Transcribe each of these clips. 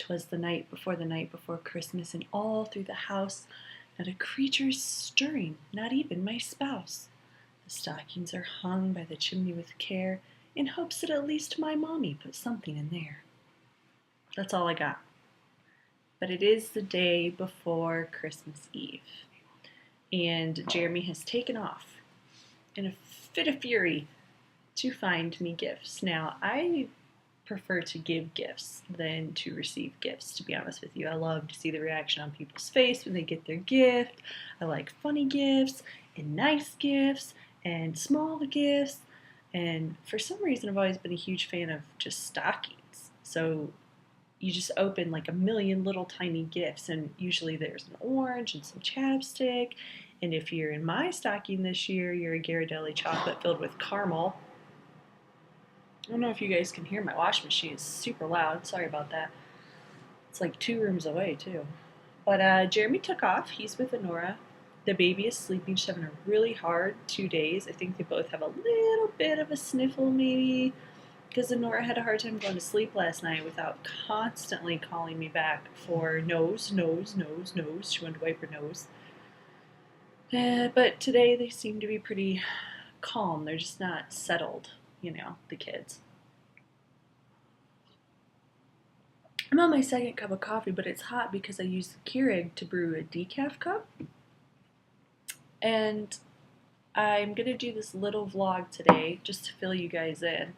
'Twas the night before Christmas, and all through the house not a creature's stirring, not even my spouse. The stockings are hung by the chimney with care, in hopes that at least my mommy put something in there. That's all I got. But it is the day before Christmas Eve, and Jeremy has taken off in a fit of fury to find me gifts. Now, I prefer to give gifts than to receive gifts, to be honest with you. I love to see the reaction on people's face when they get their gift. I like funny gifts and nice gifts and small gifts, and for some reason I've always been a huge fan of just stockings. So you just open like a million little tiny gifts, and usually there's an orange and some chapstick, and if you're in my stocking this year, you're a Ghirardelli chocolate filled with caramel. I don't know if you guys can hear my washing machine. It's super loud. Sorry about that. It's like 2 rooms away, too. But Jeremy took off. He's with Honora. The baby is sleeping. She's having a really hard 2 days. I think they both have a little bit of a sniffle, maybe, because Honora had a hard time going to sleep last night without constantly calling me back for nose, nose, nose, nose. She wanted to wipe her nose. But today they seem to be pretty calm. They're just not settled, the kids. I'm on my second cup of coffee, but it's hot because I used the Keurig to brew a decaf cup. And I'm going to do this little vlog today just to fill you guys in.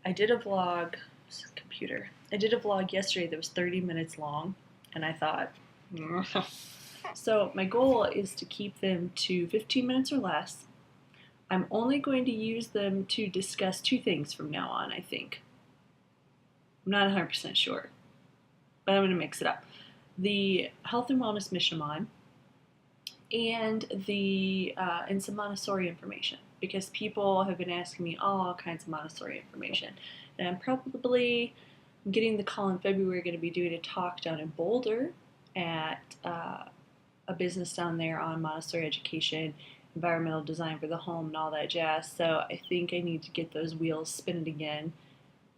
I did a vlog yesterday that was 30 minutes long, and I thought, so my goal is to keep them to 15 minutes or less. I'm only going to use them to discuss 2 things from now on, I think. I'm not 100% sure, but I'm going to mix it up. The health and wellness mission I'm on, and some Montessori information, because people have been asking me all kinds of Montessori information. And I'm probably getting the call in February, going to be doing a talk down in Boulder at a business down there on Montessori education, environmental design for the home, and all that jazz. So I think I need to get those wheels spinning again.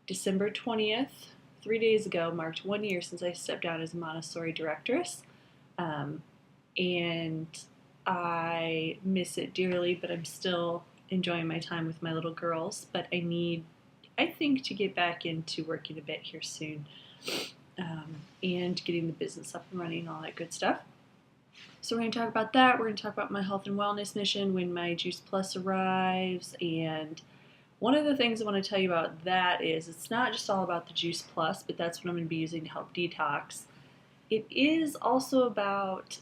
December 20th, 3 days ago, marked 1 year since I stepped down as a Montessori directress. And I miss it dearly, but I'm still enjoying my time with my little girls. But I think, to get back into working a bit here soon, and getting the business up and running and all that good stuff. So we're going to talk about that. We're going to talk about my health and wellness mission when my Juice Plus arrives. And one of the things I want to tell you about that is it's not just all about the Juice Plus, but that's what I'm going to be using to help detox. It is also about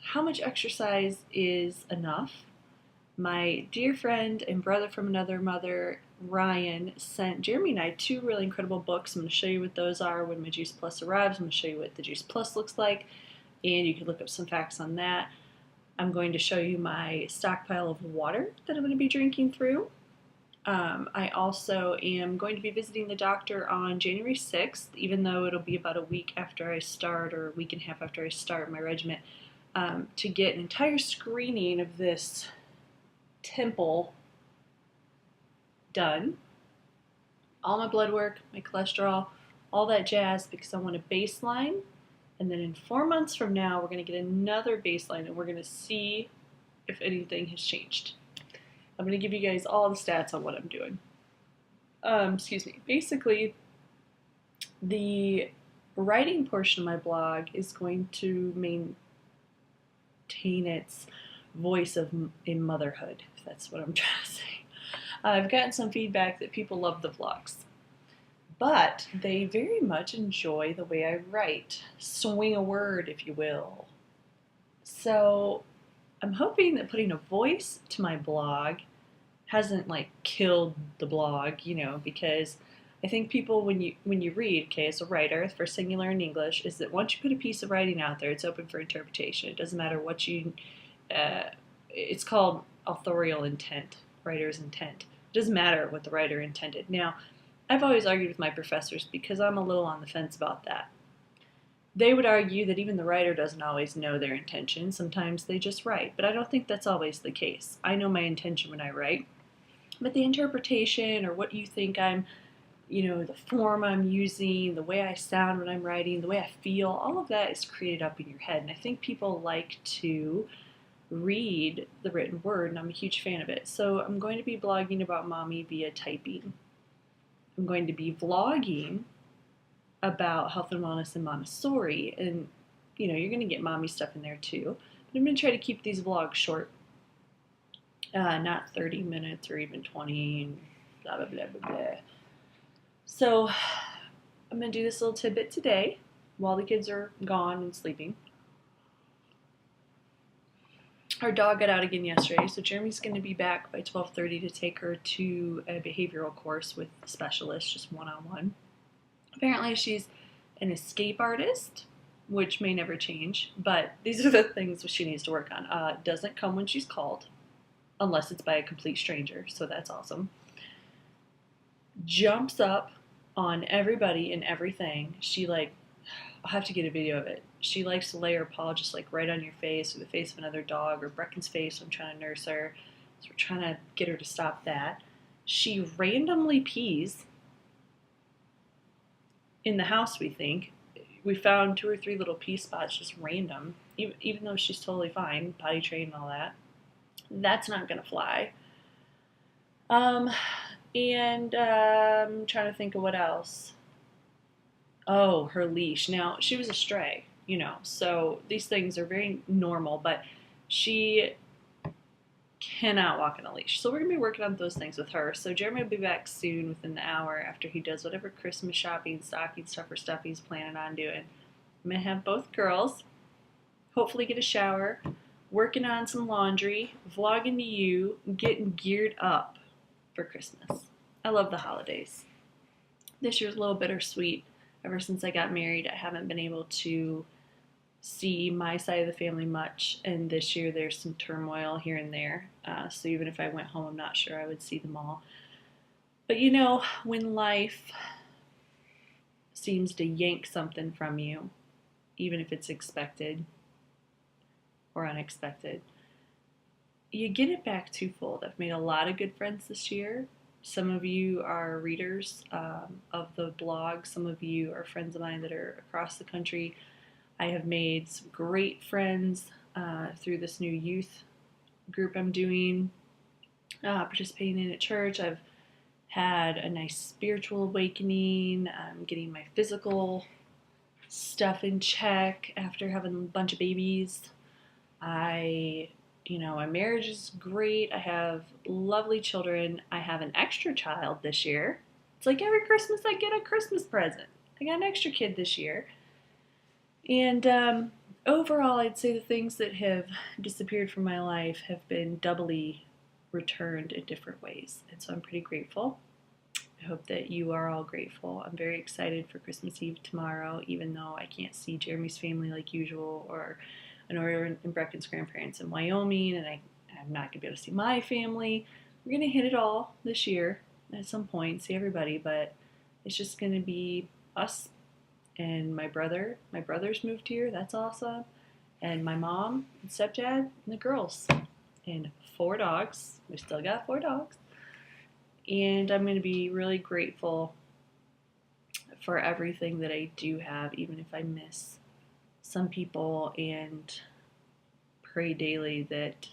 how much exercise is enough. My dear friend and brother from another mother, Ryan, sent Jeremy and I 2 really incredible books. I'm going to show you what those are when my Juice Plus arrives. I'm going to show you what the Juice Plus looks like, and you can look up some facts on that. I'm going to show you my stockpile of water that I'm going to be drinking through. I also am going to be visiting the doctor on January 6th, even though it'll be about a week after I start, or a week and a half after I start my regimen, to get an entire screening of this temple done. All my blood work, my cholesterol, all that jazz, because I want a baseline. And then in 4 months from now, we're going to get another baseline, and we're going to see if anything has changed. I'm going to give you guys all the stats on what I'm doing. Basically, the writing portion of my blog is going to maintain its voice in motherhood, if that's what I'm trying to say. I've gotten some feedback that people love the vlogs, but they very much enjoy the way I write. Swing a word, if you will. So I'm hoping that putting a voice to my blog hasn't killed the blog, because I think people, when you read, okay, as a writer, the first thing you learn in English is that once you put a piece of writing out there, it's open for interpretation. It doesn't matter what it's called authorial intent, writer's intent. It doesn't matter what the writer intended. Now, I've always argued with my professors because I'm a little on the fence about that. They would argue that even the writer doesn't always know their intention. Sometimes they just write, but I don't think that's always the case. I know my intention when I write, but the interpretation or what you think I'm the form I'm using, the way I sound when I'm writing, the way I feel, all of that is created up in your head. And I think people like to read the written word, and I'm a huge fan of it. So I'm going to be blogging about mommy via typing. I'm going to be vlogging about health and wellness and Montessori, and you're going to get mommy stuff in there too. But I'm going to try to keep these vlogs short, not 30 minutes or even 20, and blah, blah, blah, blah, blah. So I'm going to do this little tidbit today while the kids are gone and sleeping. Our dog got out again yesterday, so Jeremy's going to be back by 12:30 to take her to a behavioral course with the specialist, just one-on-one. Apparently she's an escape artist, which may never change, but these are the things she needs to work on. Doesn't come when she's called, unless it's by a complete stranger, so that's awesome. Jumps up on everybody and everything. I'll have to get a video of it. She likes to lay her paw just like right on your face or the face of another dog or Brecken's face when I'm trying to nurse her. So we're trying to get her to stop that. She randomly pees in the house, we think. We found 2 or 3 little pee spots, just random, even though she's totally fine, potty trained and all that. That's not going to fly. And I'm trying to think of what else. Oh, her leash. Now, she was a stray, so these things are very normal, but she cannot walk on a leash. So we're going to be working on those things with her. So Jeremy will be back soon within the hour after he does whatever Christmas shopping, stocking stuffer stuff he's planning on doing. I'm going to have both girls hopefully get a shower, working on some laundry, vlogging to you, getting geared up for Christmas. I love the holidays. This year's a little bittersweet. Ever since I got married, I haven't been able to see my side of the family much, and this year there's some turmoil here and there. So even if I went home, I'm not sure I would see them all. But when life seems to yank something from you, even if it's expected or unexpected, you get it back twofold. I've made a lot of good friends this year. Some of you are readers of the blog. Some of you are friends of mine that are across the country. I have made some great friends through this new youth group I'm doing, participating in at church. I've had a nice spiritual awakening. I'm getting my physical stuff in check after having a bunch of babies. My marriage is great. I have lovely children. I have an extra child this year. It's like every Christmas I get a Christmas present. I got an extra kid this year. And overall, I'd say the things that have disappeared from my life have been doubly returned in different ways. And so I'm pretty grateful. I hope that you are all grateful. I'm very excited for Christmas Eve tomorrow, even though I can't see Jeremy's family like usual, or in Brecken's grandparents in Wyoming, and I'm not going to be able to see my family. We're going to hit it all this year at some point, see everybody, but it's just going to be us and my brother. My brother's moved here, that's awesome, and my mom and stepdad and the girls, and 4 dogs. We still got 4 dogs. And I'm going to be really grateful for everything that I do have, even if I miss some people, and pray daily that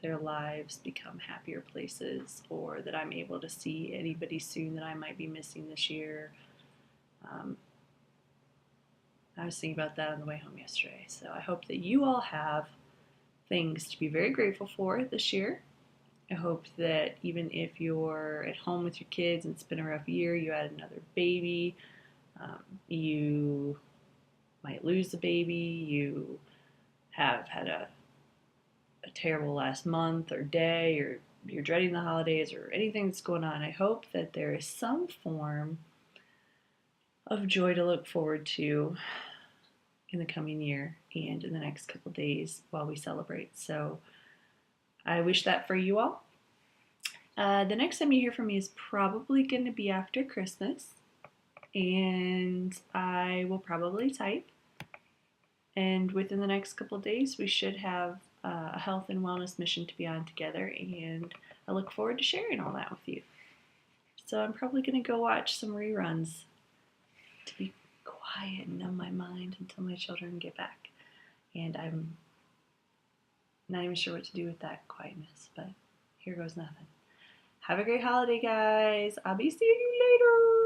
their lives become happier places, or that I'm able to see anybody soon that I might be missing this year. I was thinking about that on the way home yesterday. So I hope that you all have things to be very grateful for this year. I hope that even if you're at home with your kids and it's been a rough year, you had another baby, you might lose a baby, you have had a terrible last month or day, or you're dreading the holidays, or anything that's going on. I hope that there is some form of joy to look forward to in the coming year and in the next couple days while we celebrate. So I wish that for you all. The next time you hear from me is probably going to be after Christmas, and I will probably type. And within the next couple of days, we should have a health and wellness mission to be on together, and I look forward to sharing all that with you. So I'm probably going to go watch some reruns to be quiet and numb my mind until my children get back. And I'm not even sure what to do with that quietness, but here goes nothing. Have a great holiday, guys. I'll be seeing you later.